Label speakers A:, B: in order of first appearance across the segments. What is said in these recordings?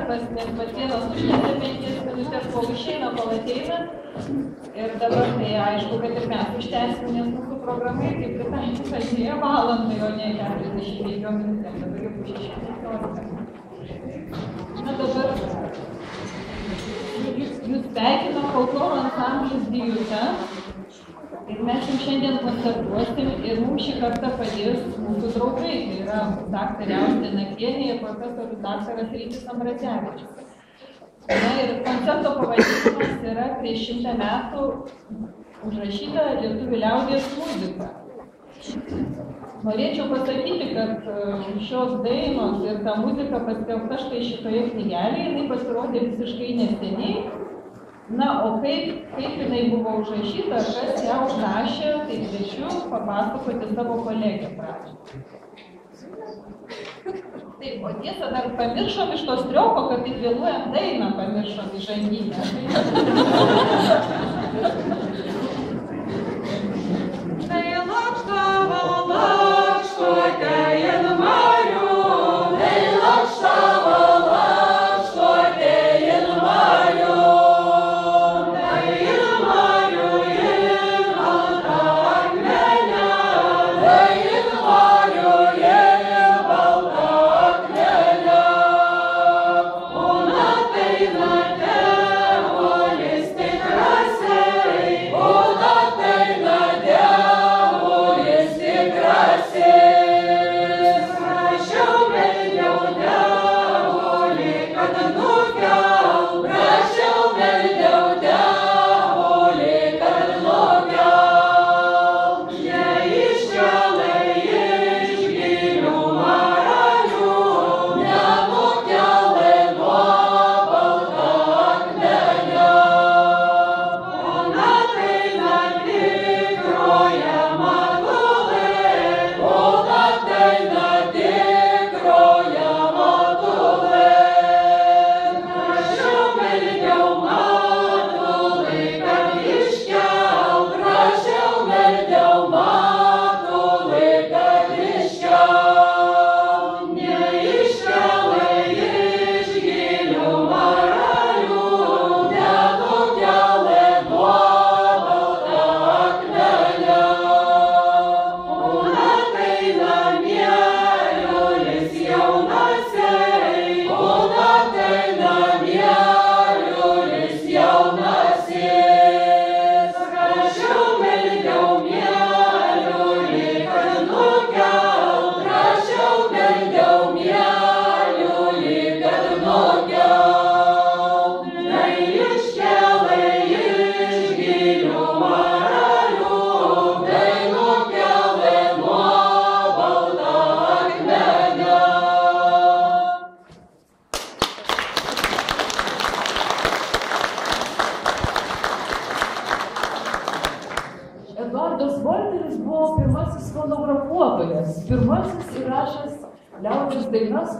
A: intarpas, nes patienas užnėsė 5 minutės, kol išeina, kol ateina. Ir dabar tai aišku, kad ir mes užtęsim, nes mūsų programai kaip pritaikyta 2 valandai, o ne 45 minutės. Dabar jau 6:15. Na dabar jūs sveikinam folkloro ansamblis Dijuta. Ir mes jums šiandien koncertuosim ir mums šį kartą padės mūsų draugai. Tai yra daktarė Austė Nakienė ir profesorius daktaras Rytis Ambrazevičius. Na ir koncerto pavadinimas yra prieš 100 metų užrašyta lietuvių liaudies muzika. Norėčiau pasakyti, kad šios dainos ir ta muzika paskelbta štai šitoje knygelėje, jinai pasirodė visiškai neseniai. Na, o kaip jinai buvo užrašyta, kas ją užrašė, tai kviečiu papasakoti savo kolegę pradžią. Taip, o tiesa, dar pamiršom iš tos trioko, kad taip vėluojam dainą, pamiršom įžanginę. Tai lakšto, lakšto, tejen mariu, tai lakšto, lakšto, tejen mariu.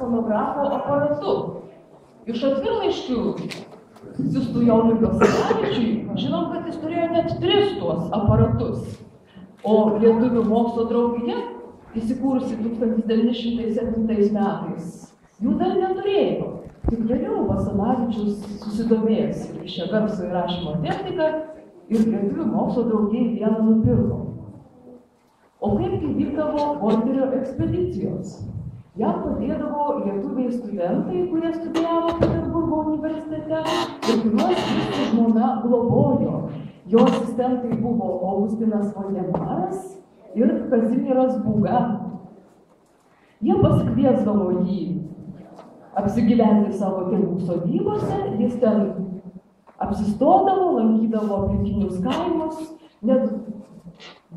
B: Fonografo aparatu. Iš atvirlaiškių siųstų Jonui Basanavičiui žinom, kad jis turėjo net 3 tuos aparatus. O Lietuvių mokslo draugija, įsikūrusi 1907 metais, jų dar neturėjo. Tik vėliau Basanavičius susidomėjęs ir šią garso įrašymo techniką ir Lietuvių mokslo draugijai vieną nupirko. O kaipgi vykdavo Volterio ekspedicijos? Jam padėdavo lietuviai studentai, kurie studijavo Peterburgo universitete ir kuriuos jis su žmona globojo. Jo asistentai buvo Augustinas Voldemaras ir Kazimieras Būga. Jie pasikviesdavo jį apsigyventi savo tėvų sodybose, jis ten apsistodavo, lankydavo aplinkinius kaimus, net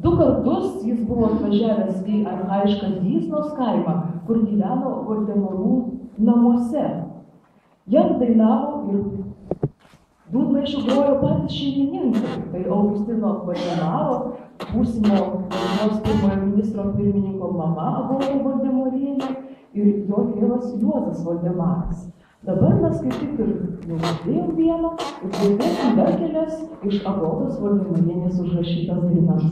B: 2 kartus jis buvo atvažiavęs į archaišką Dysnos kaimą, kur gyveno Voldemarų namuose. Jam dainavo ir dūdmaišių grojo patys šeimininkai. Tai Augustino Voldemaro, būsimo Lietuvos pirmojo ministro pirmininko mama buvo Voldemarienė ir jo tėvas Juozas Voldemaras. Dabar mes kaip tik ir jau girdėjom vieną ir girdėsim dar kelias iš Agotos Voldemarienės užrašytas dainas.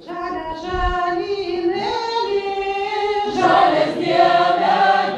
C: Žalia žalynėlį, žalias dievegėlį,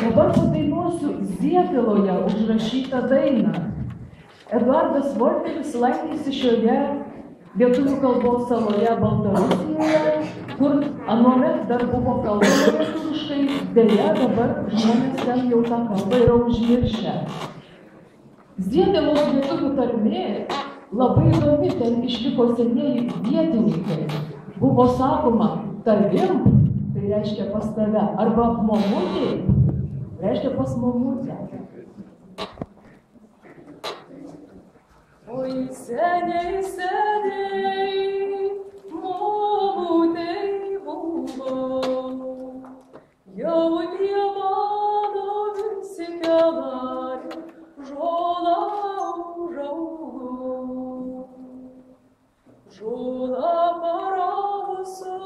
B: Dabar padainuosiu Zieteloje užrašytą dainą. Eduardas Volteris lankėsi šioje lietuvių kalbos saloje Baltarusijoje, kur anuomet dar buvo kalbama lietuviškai, deja dabar žmonės ten jau tą kalbą yra užmiršę. Zietelos lietuvių tarmė labai įdomi, ten išliko senieji vietininkai. Buvo sakoma tavim, tai reiškia pas tave, arba momutė, reiškia pas momutę. Oi seniai, seniai, momutei buvo, jau tie mano visi kelai, žolą užaugo, žolą parausiu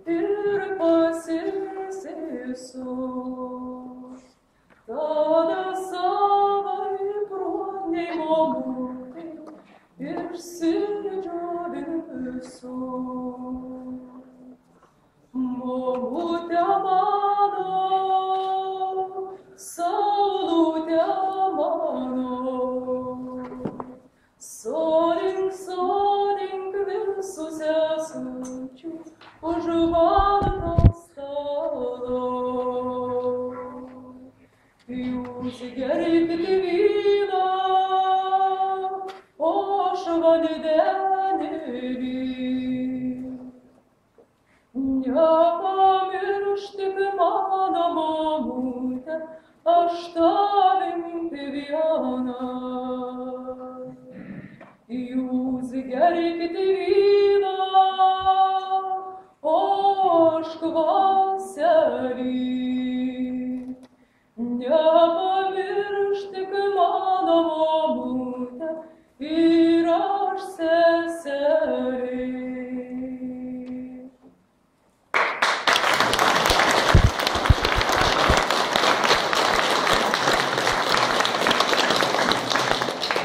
B: ir pasisėsiu. Tada savai broniai momutei išsidžiovinsiu. Momute mano, saulute mano, sodink, sodink visus esančius už balto stalo. Jūs gerkite vyną, o aš vandenėlį. Nepamirštik mano momute, aš tavim viena. Jūs gerkite vyną, o aš kvaselį. Nepamirštik mano momute ir aš seserį.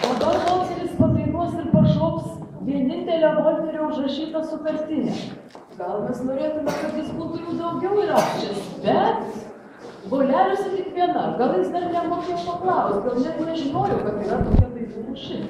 B: O dar Volteris padainuos ir pašoks vienintelę Volterio užrašytą sutartinę. Gal mes norėtume, kad jis būtų jų daugiau įrašęs, bet boleriuose tik viena, gal jis dar nemokėjo paklaust, gal net nežinojo, kad yra tokia dainų rūšis.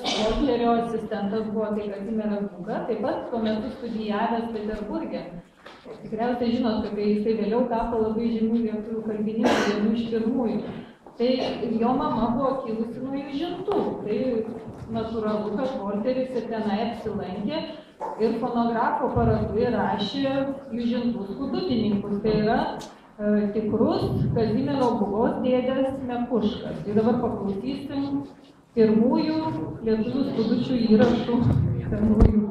A: Volterio asistentas buvo tai Kazimieras Būga, taip pat tuo metu studijavęs Peterburge. Tikriausiai žinot, kad kai jisai vėliau tapo labai žymių lietuvių kalbininkų, vienu iš pirmųjų. Tai jo mama buvo kilusi nuo Jūžintų. Tai natūralu, kad Volteris ir tenai apsilankė ir fonografo aparatu įrašė Jūžintų skudutininkus. Tai yra tikrus Kazimiero Būgos dėdės Mekuškas. Tai dabar paklausysim pirmųjų lietuvių skudučių įrašų senųjų.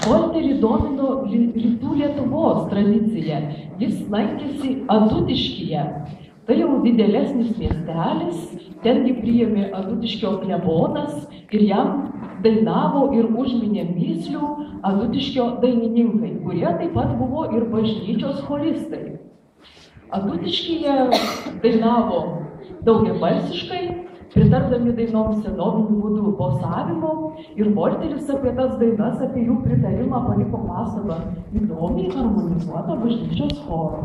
B: Volterį domino rytų Lietuvos tradicija. Jis lankėsi Adutiškyje. Tai jau didelesnis miestelis, tengi priėmė Adutiškio klebonas ir jam dainavo ir užminė mįslių Adutiškio dainininkai, kurie taip pat buvo ir bažnyčios choristai. Adutiškyje dainavo daugiabalsiškai, pritardami dainoms senoviniu būdu bosavimo, ir Volteris apie tas dainas, apie jų pritarimą paliko pastabą įdomiai harmonizuotą bažnyčios choro.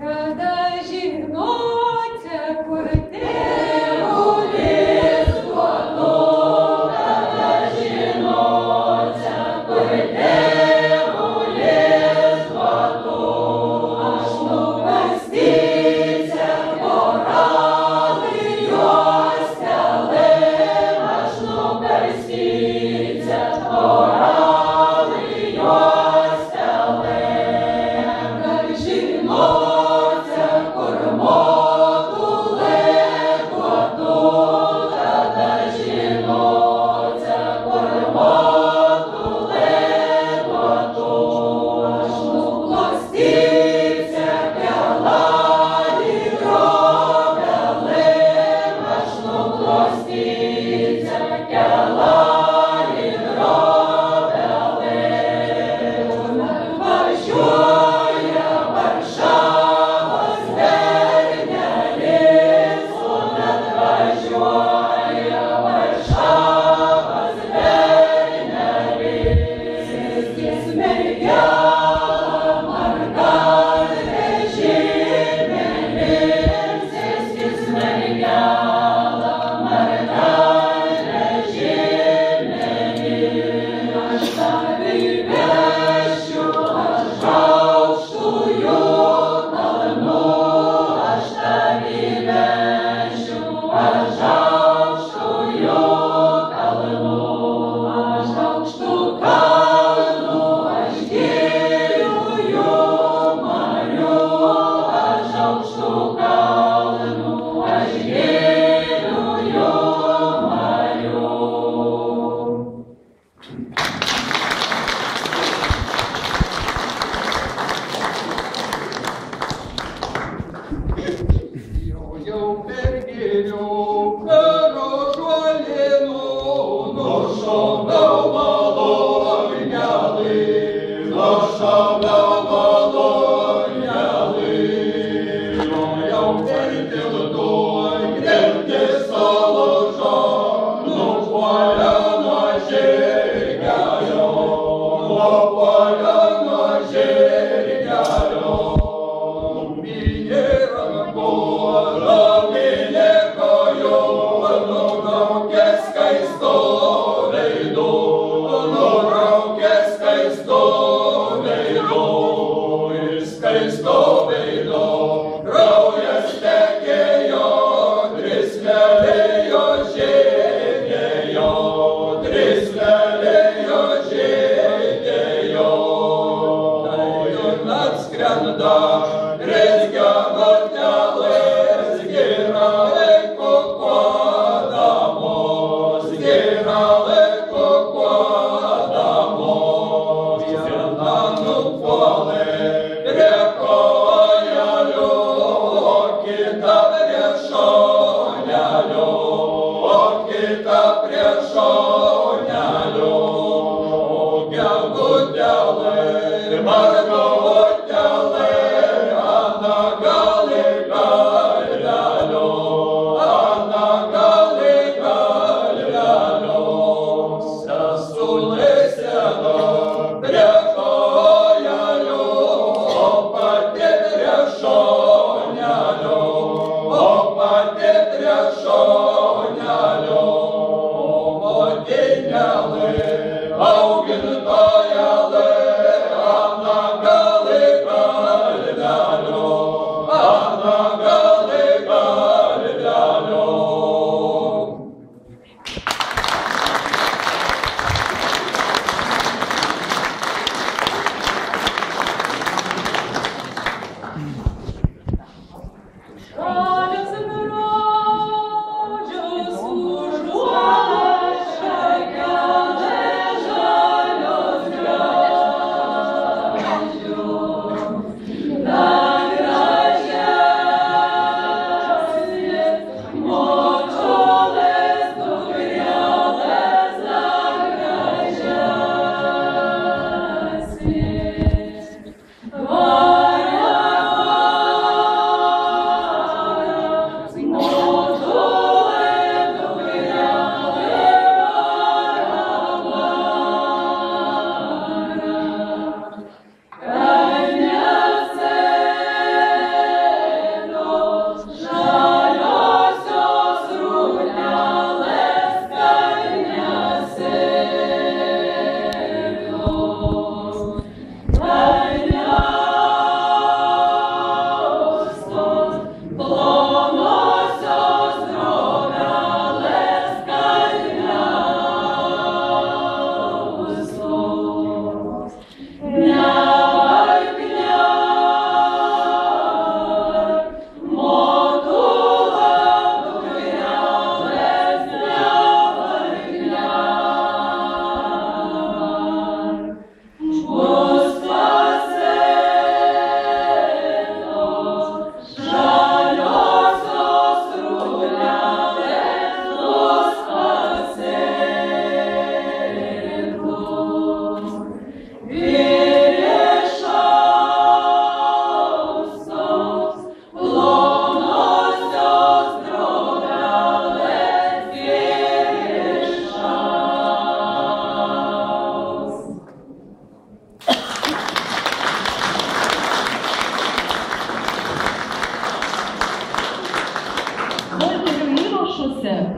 C: Kada žinote, kur tėvulis duodu, kada žinote, kur tėvulis duodu, aš nukastysiu koralai juostelėm, aš nukastysiu koralai juostelėm, kad žinote, kur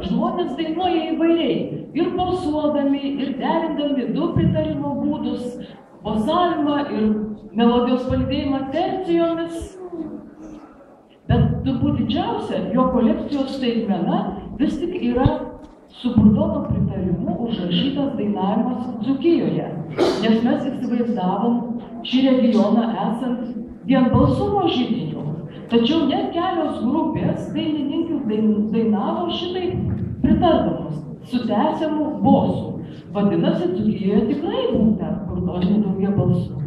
B: žmonės dainuoja įvairiai, ir posuodami, ir derindami du pritarimo būdus, posavimą ir melodijos palydėjimą tercijomis. Bet turbūt didžiausia jo kolekcijos staigmena vis tik yra su Burdono pritarimu užrašytas dainavimas Dzūkijoje, nes mes įsivaizdavom šį regioną esant vienbalsumo židiniu. Tačiau net kelios grupės dainininkių dainavo šitai pritardamos su tęsiamu bosu. Vadinasi, Dzūkijoje tikrai būta Burdoninių daugiabalsų.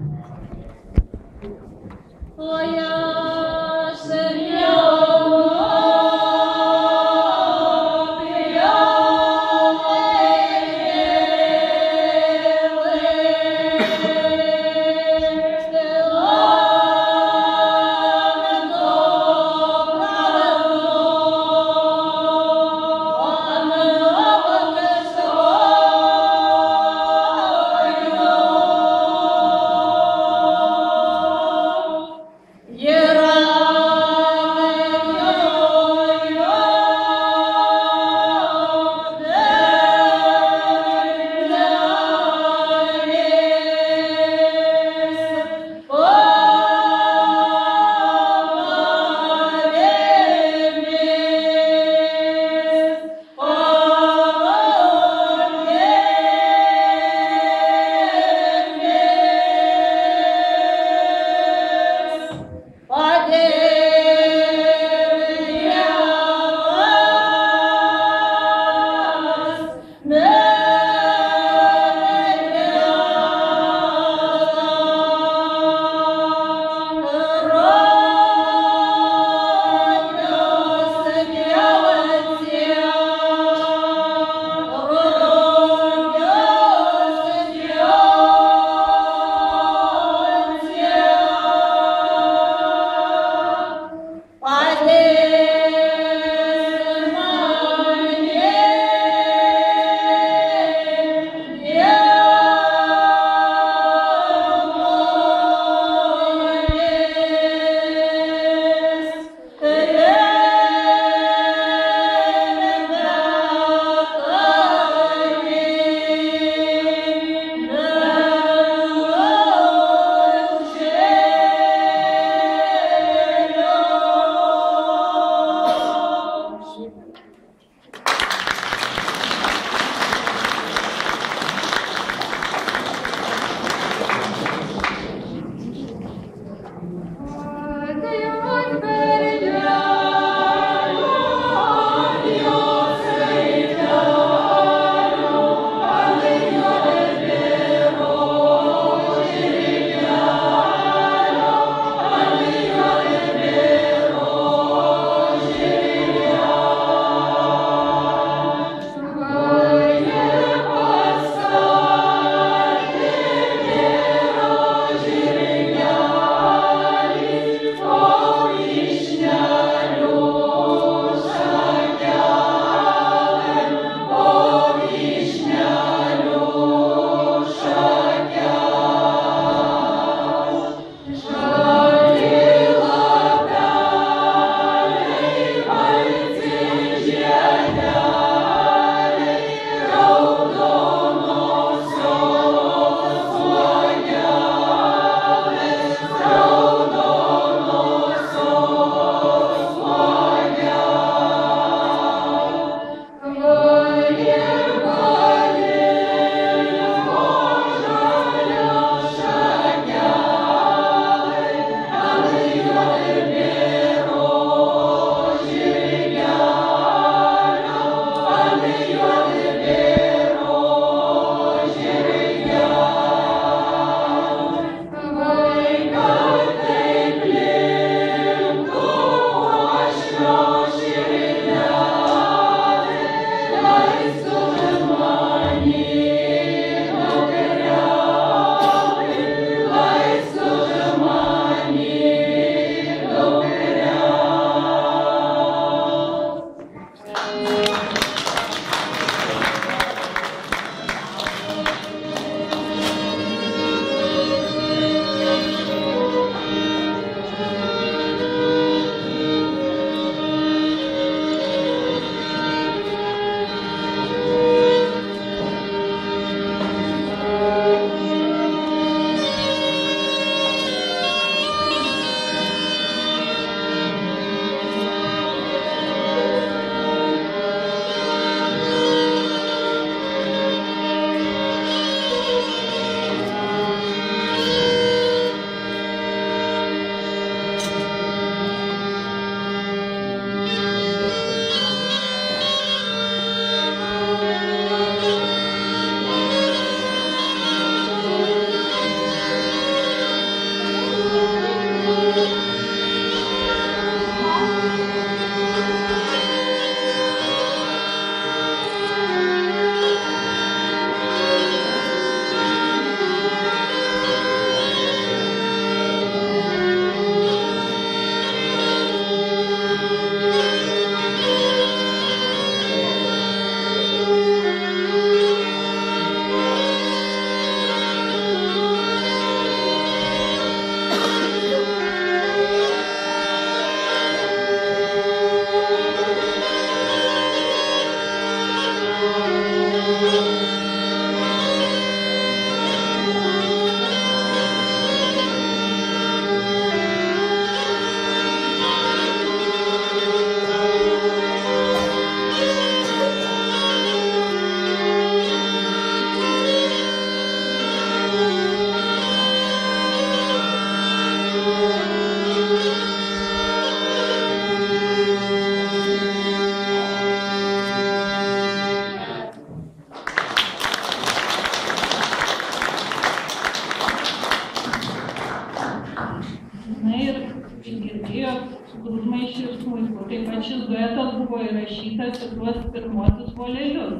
A: kad šis duetas buvo įrašytas į tuos pirmuosius volelius.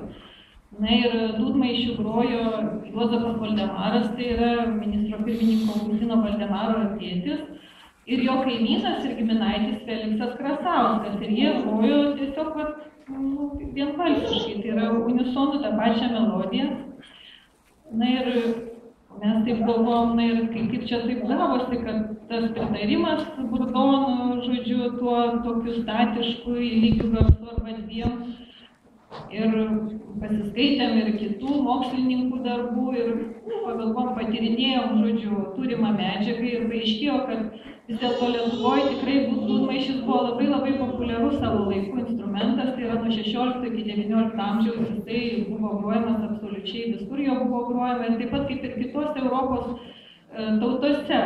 A: Na ir dūdmaišių grojo Juozapas Valdemaras, tai yra ministro pirmininko Augustino Valdemaro tėtis, ir jo kaimynas ir giminaitis Feliksas Krasauskas. Ir jie grojo tiesiog vienbalsiškai, tai yra unisonu tą pačią melodiją. Na ir mes taip galvom, na ir kaip čia taip gavosi, kad tas pritarimas Burdonų, žodžiu, tuo tokiu statišku lygiu garsu arba dviem. Ir pasiskaitėm ir kitų mokslininkų darbų ir pagalvom, patyrinėjom, žodžiu, turimą medžiagą ir paaiškėjo, kad vis dėlto Lietuvoje tikrai dūdmaišis buvo labai populiarus savo laikų instrumentas, tai yra nuo 16 iki 19 amžiaus jisai buvo grojamas absoliučiai visur, jo buvo grojama ir taip pat kaip ir kitose Europos tautose.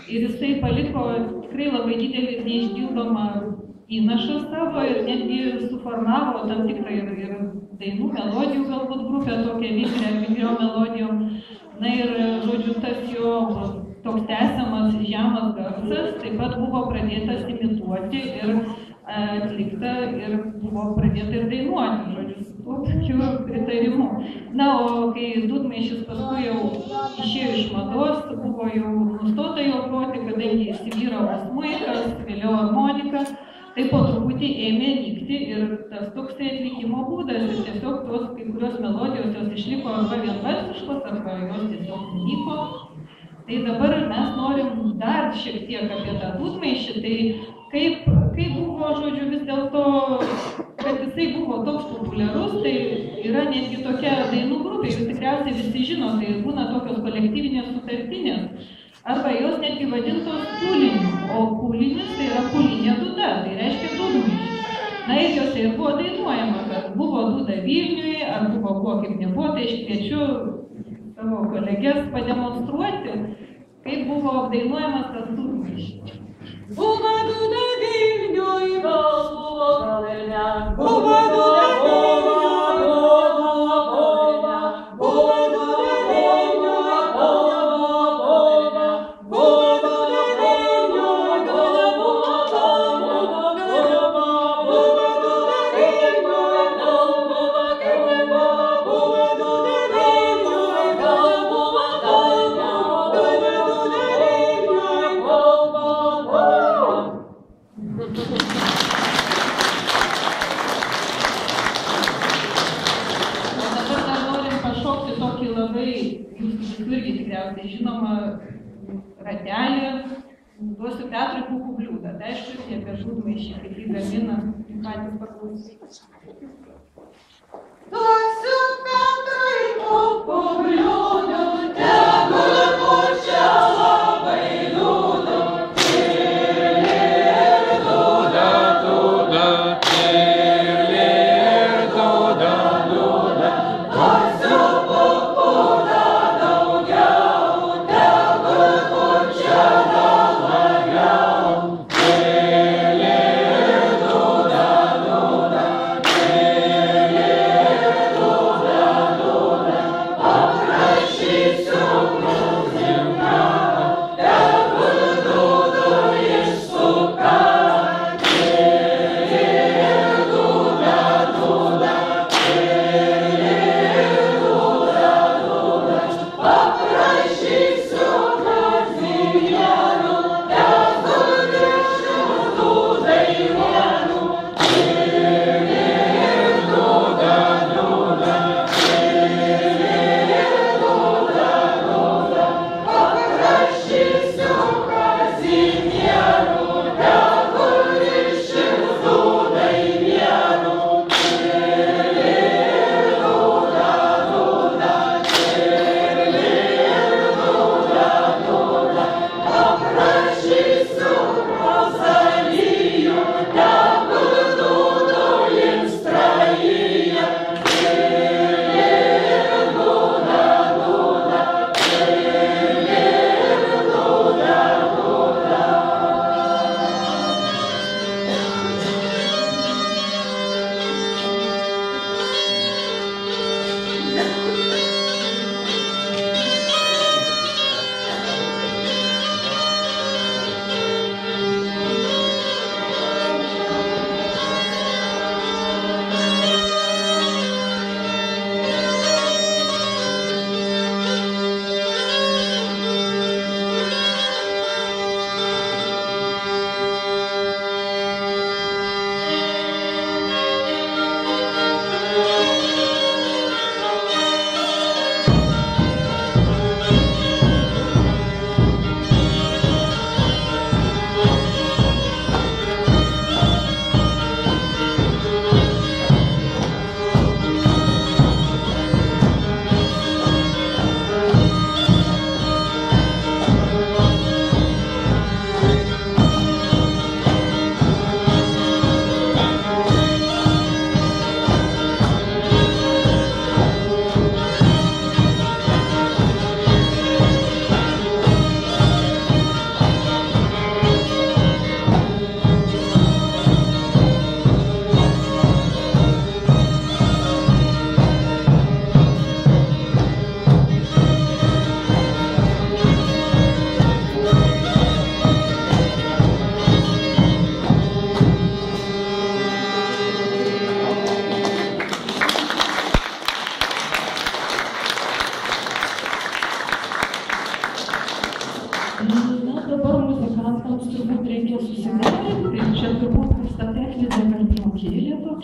A: Ir jisai paliko tikrai labai didelį neišdildomą įnašą savo ir netgi suformavo tam tikrą ir dainų melodijų galbūt grupę, tokią vikrio melodijom. Na ir, žodžiu, tas jo toks tęsiamas žemas garsas taip pat buvo pradėtas imituoti ir atlikta ir buvo pradėta ir dainuoti, žodžiu, su tuo tokiu pritarimu. Na, o kai dūdmaišis paskui jau išėjo iš mados, buvo jau nustota jo groti, kadangi įsivyravo smuikas, vėliau harmonika, tai po truputį ėmė nykti ir tas toksai atlikimo būdas ir tiesiog tos kai kurios melodijos jos išliko arba vienbalsiškos, arba jos tiesiog nyko. Tai dabar mes norim dar šiek tiek apie tą dūdmaišį, tai kaip buvo, žodžiu, vis dėlto, kad jisai buvo toks populiarus, tai yra netgi tokia dainų grupė, jūs tikriausiai visi žino, tai būna tokios kolektyvinės sutartinės. Arba jos netgi vadintos kūliniu, o kūlinis tai yra kūlinė dūda, tai reiškia dūdmaišis. Na ir jose ir buvo dainuojama, kad buvo dūda Vilniuje, ar buvo kaip nebuvo, tai aš kviečiu savo kolegės pademonstruoti, kaip buvo dainuojamas tas dūdmaišis.
C: Buvo dūda Vilniuje, gal buvo, gal ir ne, buvo dūda Vilniuje.
A: Žinoma, ratelį, duosiu Petrui Pūkų bliūdą. Tai aišku, jie apie dūdmaišį, kaip jį gamina, patys paklausyti.
C: Duosiu Petrui Pūkų bliūdą, tegul pučia labai liūdą. Ir dūda, dūda, ir dūda, dūda. Duosiu Pūkų Yeah.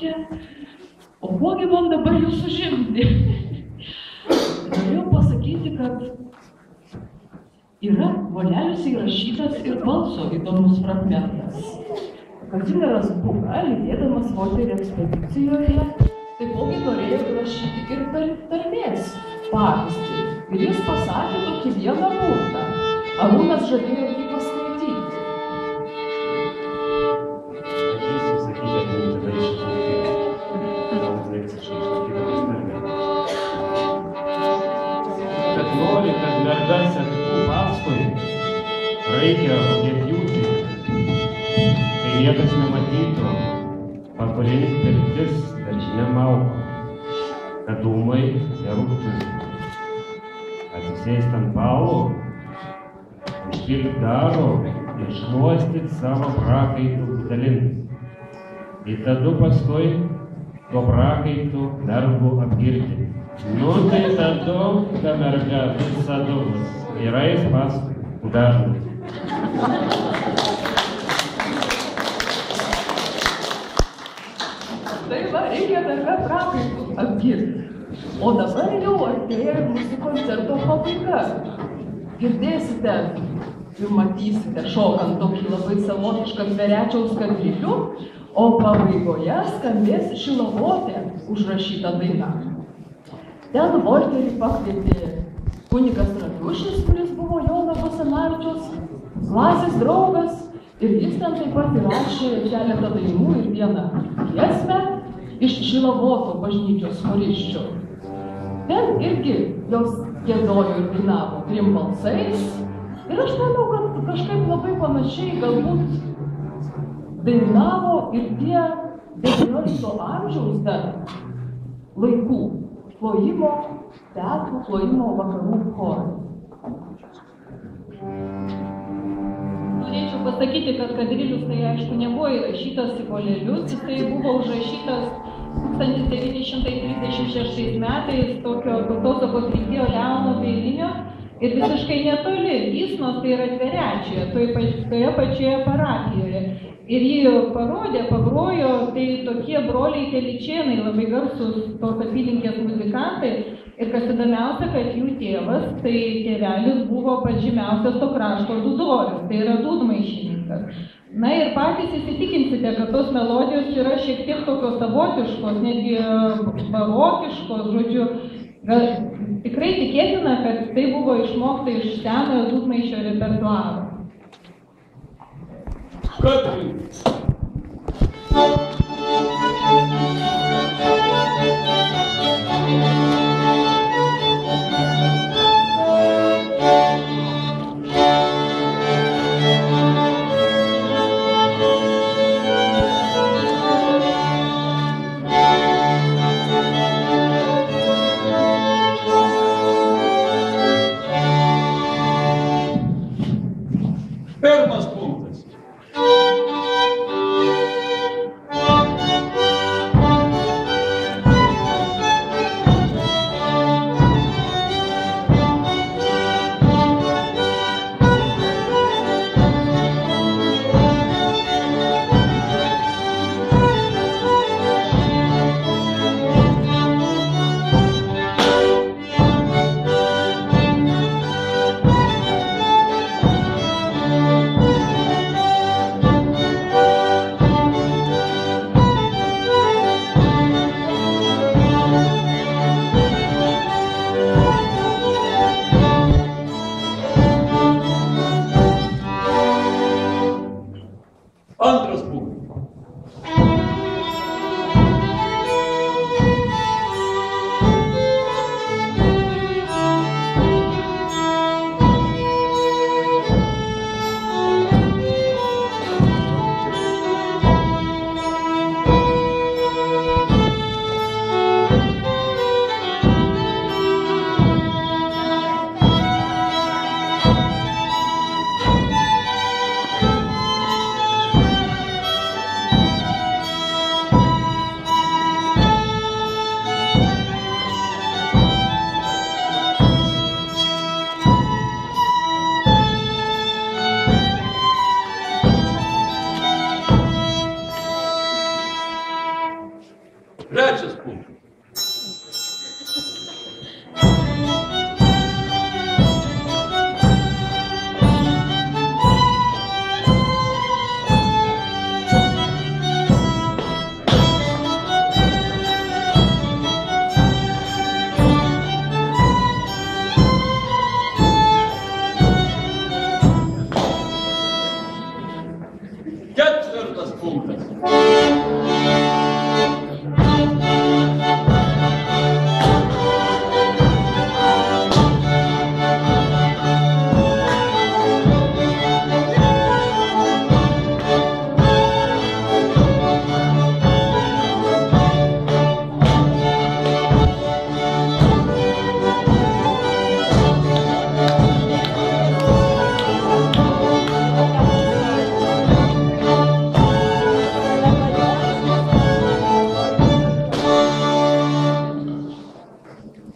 B: pasakė, o kuogi man dabar jūs užimti? Norėjau pasakyti, kad yra voleliuose įrašytas ir balso įdomus fragmentas. Kazimieras Būga, lydėdamas Volterį ekspedicijoje, taipogi norėjo įrašyti ir tarmės pavyzdį. Ir jis pasakė tokį vieną burtą. Arūnas žadėjo jį paskaityti.
D: Kad nori, kad merga sektų paskui, reikia rūgėpjūti, kai niekas nematytų, pakurink pirtis, daržinė mauko, kad dūmai nerūktų. Atsisėst ant balų, užpilk daro ir šluostyt savo prakaitų dalin. Ir tada paskui tuo prakaitų darbų apgirti. Nu tai tada, ta merga visada bus ir eis paskui dažnai.
B: Tai va, reikia merga prakaitų apgirti. O dabar jau artėja mūsų koncerto pabaiga. Girdėsite ir matysite šokant tokį labai savotišką Zverečiaus kadrilių, o pabaigoje skambės Šilavotė užrašyta daina. Ten Volterį pakvietė kunigas Radiušis, kuris buvo Jono Basanavičiaus klasės draugas, ir jis ten taip pat įrašė keletą dainų ir vieną giesmę iš Šilavoto bažnyčios chorisčių. Ten irgi jos giedojo ir dainavo 3 balsais. Ir aš manau, kad kažkaip labai panašiai galbūt dainavo ir tie 19 amžiaus dar laikų plojimo, teatrų plojimo vakarų chorai.
A: Norėčiau pasakyti, kad kadrilius tai aišku nebuvo įrašytas į volelius, jisai buvo užrašytas 1936 metais tokio tautosakos reikėjo Leono Beilinio ir visiškai netoli Vysnos, tai yra Tverečiuje, toje pačioje parapijoje. Ir jį parodė, pagrojo, tai tokie broliai Telyčėnai, labai garsus tos apylinkės muzikantai. Ir kas įdomiausia, kad jų tėvas, tai tėvelis buvo pats žymiausias to krašto dūdorius, tai yra dūdmaišininkas. Na ir patys įsitikinsite, kad tos melodijos yra šiek tiek tokios savotiškos, netgi barokiškos, žodžiu, tikrai tikėtina, kad tai buvo išmokta iš senojo dūdmaišio repertuaro.
E: Pirmas punktas. Antras punktas. punktas. Ketvirtas punktas.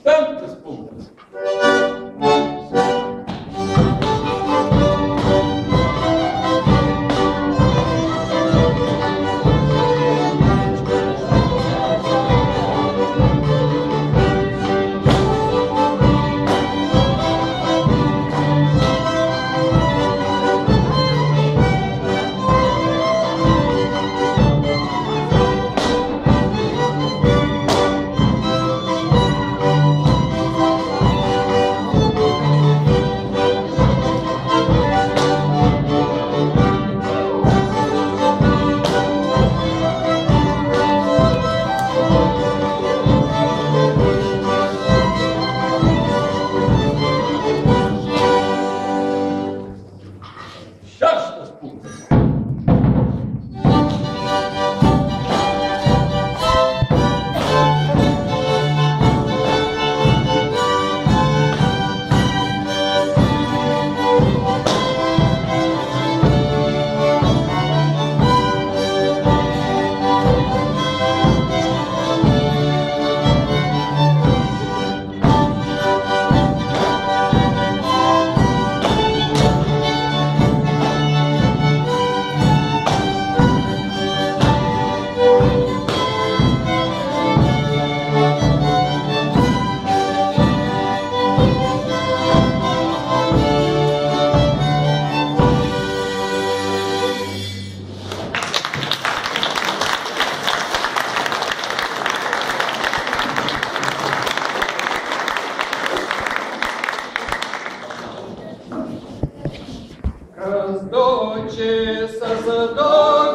E: Penktas punktas. Šeštas punktas.
F: Раздочи со задок